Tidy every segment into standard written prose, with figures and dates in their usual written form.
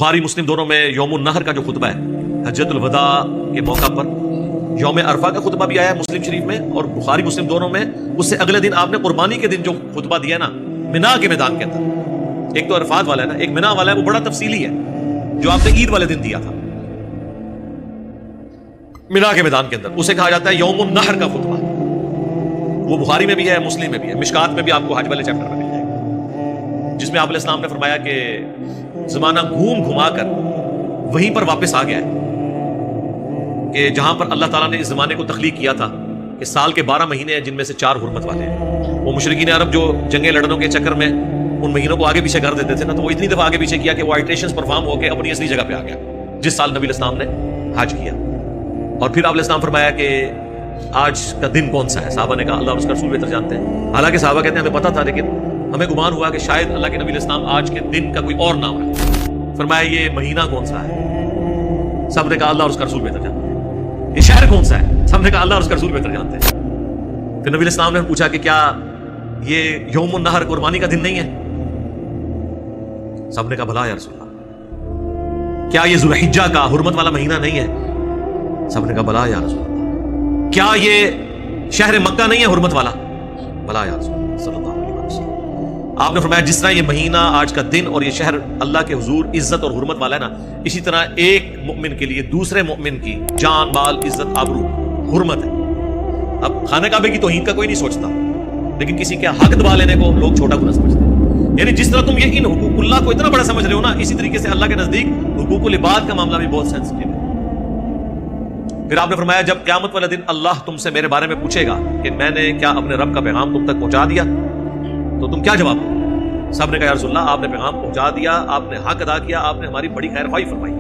بخاری مسلم دونوں میں یوم النحر کا جو خطبہ ہے حجۃ الوداع کے موقع پر یوم عرفہ کا خطبہ بھی آیا ہے مسلم شریف میں، اور بخاری مسلم دونوں میں اس سے اگلے دن آپ نے قربانی کے دن جو خطبہ دیا نا منا کے میدان کے اندر، ایک تو عرفات والا ہے نا، ایک منا والا ہے، وہ بڑا تفصیلی ہے جو آپ نے عید والے دن دیا تھا منا کے میدان کے اندر، اسے کہا جاتا ہے یوم النحر کا خطبہ۔ وہ بخاری میں بھی ہے، مسلم میں بھی ہے، مشکات میں بھی آپ کو حج والے چیپٹر میں مل جائے گا، جس میں آپ علیہ السلام نے فرمایا کہ زمانہ گھوم گھما کر وہیں پر واپس آ گیا ہے کہ جہاں پر اللہ تعالیٰ نے اس زمانے کو تخلیق کیا تھا کہ سال کے 12 مہینے ہیں جن میں سے 4 حرمت والے ہیں۔ وہ مشرکین عرب جو جنگیں لڑنوں کے چکر میں ان مہینوں کو آگے پیچھے کر دیتے تھے نا، تو وہ اتنی دفعہ آگے پیچھے کیا کہ وہ آئٹریشنز پرفارم ہو کے اپنی اصلی جگہ پہ آ گیا جس سال نبی علیہ السلام نے حج کیا۔ اور پھر آپ علیہ السلام فرمایا کہ آج کا دن کون سا ہے؟ صحابہ نے کہا اللہ اور اس کا رسول بہتر جانتے ہیں۔ حالانکہ صحابہ کہتے ہیں ہمیں پتہ تھا، لیکن ہمیں گمان ہوا کہ شاید اللہ کے نبی علیہ السلام آج کے دن کا کوئی اور نام رکھتے۔ فرمایا یہ مہینہ کون سا ہے؟ سب نے کہا اللہ اور اس کا رسول بہتر جانتے ہیں۔ یہ شہر کون سا ہے؟ سب نے کہا اللہ اور اس کا رسول بہتر جانتے ہیں۔ پھر نبی علیہ السلام نے پوچھا کہ کیا یہ یوم النحر قربانی کا دن نہیں ہے؟ سب نے کہا بھلا یا رسول اللہ۔ کیا یہ ذوالحجہ کا حرمت والا مہینہ نہیں ہے؟ سب نے کہا بھلا یا رسول اللہ۔ کیا یہ شہر مکہ نہیں ہے حرمت والا؟ بھلا یا رسول اللہ صلی اللہ علیہ وسلم۔ آپ نے فرمایا جس طرح یہ مہینہ، آج کا دن اور یہ شہر اللہ کے حضور عزت اور حرمت والا ہے نا، اسی طرح ایک مومن کے لیے دوسرے مومن کی جان، مال، عزت، آبرو، حرمت ہے۔ اب خانہ کعبے کی توہین کا کوئی نہیں سوچتا، لیکن کسی کے حق دبا لینے کو لوگ چھوٹا گناہ سمجھتے ہیں۔ یعنی جس طرح تم یہ ان حقوق اللہ کو اتنا بڑا سمجھ رہے ہو نا، اسی طریقے سے اللہ کے نزدیک حقوق العباد کا معاملہ بھی بہت سینسٹیو ہے۔ پھر آپ نے فرمایا جب قیامت والے دن اللہ تم سے میرے بارے میں پوچھے گا کہ میں نے کیا اپنے رب کا پیغام تم تک پہنچا دیا، تو تم کیا جواب دو؟ سب نے کہا یا رسول اللہ آپ نے پیغام پہنچا دیا، آپ نے حق ادا کیا، آپ نے ہماری بڑی خیر خواہی فرمائی۔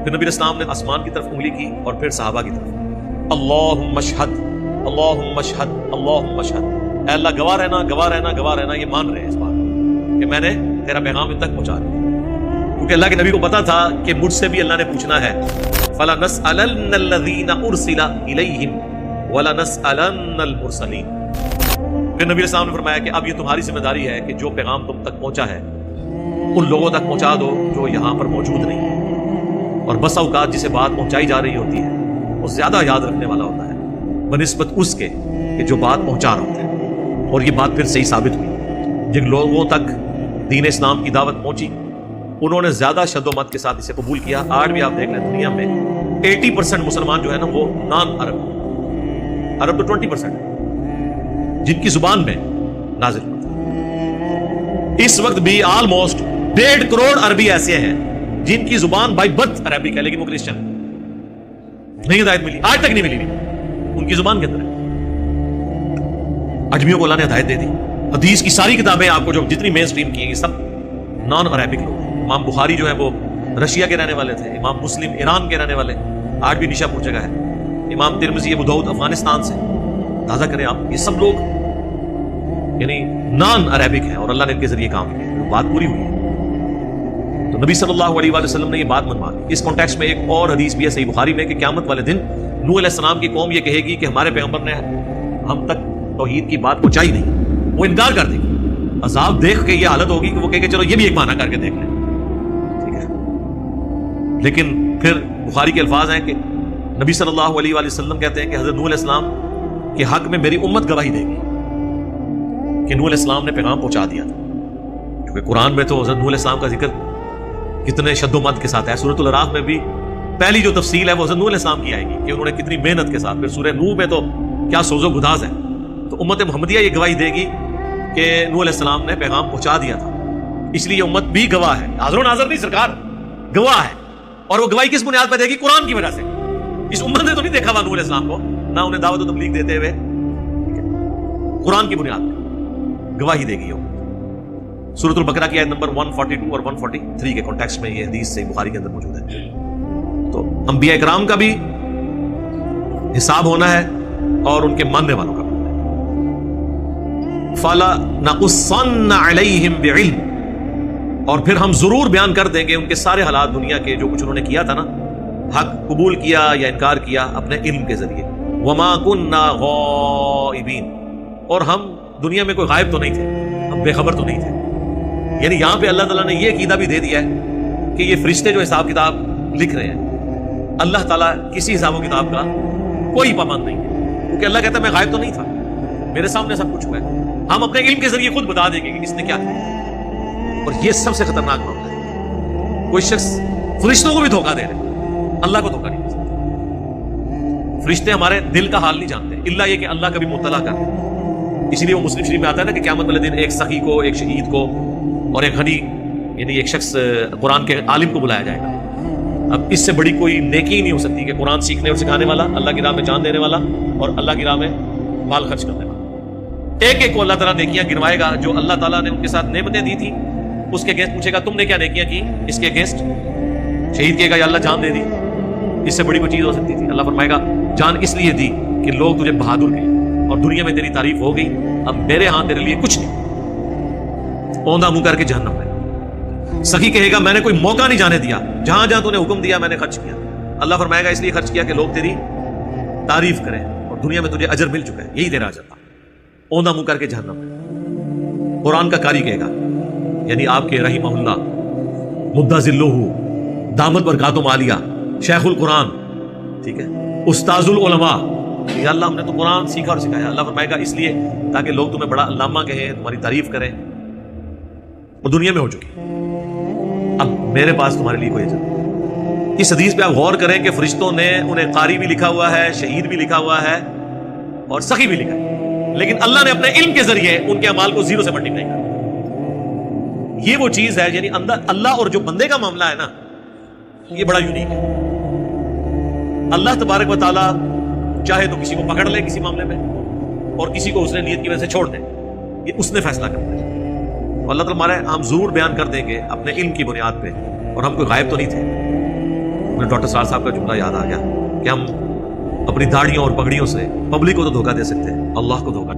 پھر نبی اسلام نے آسمان کی طرف انگلی کی اور پھر صحابہ کی طرف، اللہم اشہد اللہم اشہد اللہم اشہد، اے اللہ گواہ رہنا گواہ رہنا گواہ رہنا، یہ مان رہے ہیں اس بات کہ میں نے تیرا پیغام ان تک پہنچا دیا، کیونکہ اللہ کے نبی کو پتا تھا کہ مجھ سے بھی اللہ نے پوچھنا ہے، فَلَنَسْأَلَنَّ الَّذِينَ أُرْسِلَ إِلَيْهِمْ وَلَنَسْأَلَنَّ الْمُرْسَلِينَ۔ پھر نبی السلام نے فرمایا کہ اب یہ تمہاری ذمہ داری ہے کہ جو پیغام تم تک پہنچا ہے ان لوگوں تک پہنچا دو جو یہاں پر موجود نہیں ہیں، اور بس اوقات جسے بات پہنچائی جا رہی ہوتی ہے وہ زیادہ یاد رکھنے والا ہوتا ہے بنسبت اس کے کہ جو بات پہنچا رہا ہوتا ہے۔ اور یہ بات پھر صحیح ثابت ہوئی، جن لوگوں تک دین اسلام کی دعوت پہنچی انہوں نے زیادہ شد و مت کے ساتھ اسے قبول کیا۔ آج بھی آپ دیکھ لیں دنیا میں 80% مسلمان جو ہے نا وہ نان عرب، عرب تو 20% جن کی زبان میں نازل ہوتا ہے۔ اس وقت بھی آلموسٹ 1.5 کروڑ عربی ایسے ہیں جن کی زبان بائی برتھ عربک ہے، لیکن وہ کرسچن نہیں، ہدایت ملی آج تک نہیں ملی، ان کی زبان کے اندر ہے۔ اجمیوں کو اللہ نے ہدایت دے دی۔ حدیث کی ساری کتابیں آپ کو جو جتنی مین سٹریم کی ہیں یہ سب نان عربک لوگ ہیں۔ امام بخاری جو ہے وہ رشیا کے رہنے والے تھے، امام مسلم ایران کے رہنے والے، آج بھی نیشا پور جگہ ہے، امام ترمذی ابو داؤد افغانستان سے، اندازہ کریں آپ، یہ سب لوگ یعنی نان عربک ہیں اور اللہ نے ان کے ذریعے کام کیا، بات پوری ہوئی ہے۔ تو نبی صلی اللہ علیہ وآلہ وسلم نے یہ بات منوا دی۔ اس کانٹیکسٹ میں ایک اور حدیث بھی ہے صحیح بخاری میں کہ قیامت والے دن نوح علیہ السلام کی قوم یہ کہے گی کہ ہمارے پیغمبر نے ہم تک توحید کی بات پہنچائی نہیں، وہ انکار کر دے گی۔ عذاب دیکھ کے یہ حالت ہوگی کہ وہ کہے کہ چلو یہ بھی ایک معنی کر کے دیکھ لیں، ٹھیک ہے۔ لیکن پھر بخاری کے الفاظ ہیں کہ نبی صلی اللہ علیہ وآلہ وسلم کہتے ہیں کہ حضرت نوح علیہ السلام کے حق میں میری امت گواہی دے گی کہ نوح علیہ السلام نے پیغام پہنچا دیا تھا، کیونکہ قرآن میں تو حضرت نوح علیہ السلام کا ذکر کتنے شد و مت کے ساتھ ہے۔ سورۃ الاعراف میں بھی پہلی جو تفصیل ہے وہ حضرت نوح علیہ السلام کی آئے گی کہ انہوں نے کتنی محنت کے ساتھ، پھر سورہ نوح میں تو کیا سوز و گداز ہے۔ تو امت محمدیہ یہ گواہی دے گی کہ نوح علیہ السلام نے پیغام پہنچا دیا تھا، اس لیے امت بھی گواہ ہے، حاضر و ناظر نہیں، سرکار گواہ ہے۔ اور وہ گواہی کس بنیاد پر دے گی؟ قرآن کی وجہ سے۔ اس امت نے تو نہیں دیکھا ہوا نوح علیہ السلام کو، نہ انہیں دعوت و تبلیغ دیتے ہوئے، قرآن کی بنیاد پر گواہی دے گی۔ سورۃ البقرہ کی آیت نمبر 142 اور 143 کے کانٹیکسٹ میں یہ حدیث صحیح بخاری کے اندر موجود ہے۔ تو انبیاء کرام کا بھی حساب ہونا ہے اور ان کے ماننے والوں کا بھی۔ فَلَنَقُصَّنَّ عَلَيْهِمْ بِعِلْمٍ، اور پھر ہم ضرور بیان کر دیں گے ان کے سارے حالات دنیا کے جو کچھ انہوں نے کیا تھا نا، حق قبول کیا یا انکار کیا، اپنے علم کے ذریعے۔ وَمَا كُنَّا غَائِبِينَ، اور ہم دنیا میں کوئی غائب تو نہیں تھے، ہم بے خبر تو نہیں تھے۔ یعنی یہاں پہ اللہ تعالیٰ نے یہ عقیدہ بھی دے دیا ہے کہ یہ فرشتے جو حساب کتاب لکھ رہے ہیں، اللہ تعالیٰ کسی حساب و کتاب کا کوئی پابند نہیں ہے، کیونکہ اللہ کہتا ہے میں غائب تو نہیں تھا، میرے سامنے سب کچھ ہوا ہے، ہم اپنے علم کے ذریعے خود بتا دیں گے کہ کس نے کیا کیا۔ اور یہ سب سے خطرناک معاملہ ہے، کوئی شخص فرشتوں کو بھی دھوکہ دے رہے، اللہ کو دھوکہ نہیں دے سکتا۔ فرشتے ہمارے دل کا حال نہیں جانتے، الا یہ کہ اللہ کبھی مطلع کر دے۔ اسی لیے وہ مسلم شریف میں آتا ہے نا کہ قیامت والے دن ایک سخی کو، ایک شہید کو اور ایک غنی یعنی ایک شخص قرآن کے عالم کو بلایا جائے گا۔ اب اس سے بڑی کوئی نیکی ہی نہیں ہو سکتی کہ قرآن سیکھنے اور سکھانے والا، اللہ کی راہ میں جان دینے والا اور اللہ کی راہ میں مال خرچ کرنے والا، ایک ایک کو اللہ تعالیٰ نیکیاں گنوائے گا جو اللہ تعالیٰ نے ان کے ساتھ نعمتیں دی تھی، اس کے اگینسٹ پوچھے گا تم نے کیا نیکیاں کی، اس کے اگینسٹ شہید کہے گا یا اللہ جان دے دی، اس سے بڑی کوئی چیز ہو سکتی تھی؟ اللہ فرمائے گا جان اس لیے دی کہ لوگ تجھے بہادر کہیں اور دنیا میں تیری تعریف ہو گئی، اب میرے ہاں تیرے لیے کچھ نہیں، اوندا منہ کر کے جہنم میں۔ سخی کہے گا میں نے کوئی موقع نہیں جانے دیا، جہاں جہاں تو نے حکم دیا میں نے خرچ کیا، اللہ فرمائے گا اس لیے خرچ کیا کہ لوگ تیری تعریف کریں اور دنیا میں تجھے اجر مل چکا ہے، یہی تیرا اجر تھا، اوندا منہ کر کے جہنم میں۔ قرآن کا قاری کہے گا یعنی آپ کے رحمہ اللہ مدّا ذلہ دامت برکاتہم عالیہ شیخ القرآن، ٹھیک ہے، استاذ العلماء، یا اللہ ہم نے تو قرآن سیکھا اور سکھایا، اللہ فرمائے گا اس لیے تاکہ لوگ تمہیں بڑا علامہ کہیں، تمہاری تعریف کریں، اور دنیا میں ہو چکی، اب میرے پاس تمہارے لیے کوئی اجر نہیں۔ اس حدیث پہ آپ غور کریں کہ فرشتوں نے انہیں قاری بھی لکھا ہوا ہے، شہید بھی لکھا ہوا ہے اور سخی بھی لکھا ہے، لیکن اللہ نے اپنے علم کے ذریعے ان کے اعمال کو زیرو سے ملٹیپلائی کر دیا۔ یہ وہ چیز ہے یعنی اندر اللہ اور جو بندے کا معاملہ ہے نا، یہ بڑا یونیک ہے۔ اللہ تبارک و تعالیٰ چاہے تو کسی کو پکڑ لے کسی معاملے میں اور کسی کو اس نے نیت کی وجہ سے چھوڑ دے، یہ اس نے فیصلہ کرنا ہے۔ اللہ تعالیٰ ہمارے ہم ضرور بیان کر دیں گے اپنے علم کی بنیاد پہ، اور ہم کوئی غائب تو نہیں تھے۔ مجھے ڈاکٹر سرار صاحب کا جملہ یاد آ گیا کہ ہم اپنی داڑھیوں اور پگڑیوں سے پبلک کو تو دھوکہ دے سکتے ہیں، اللہ کو دھوکہ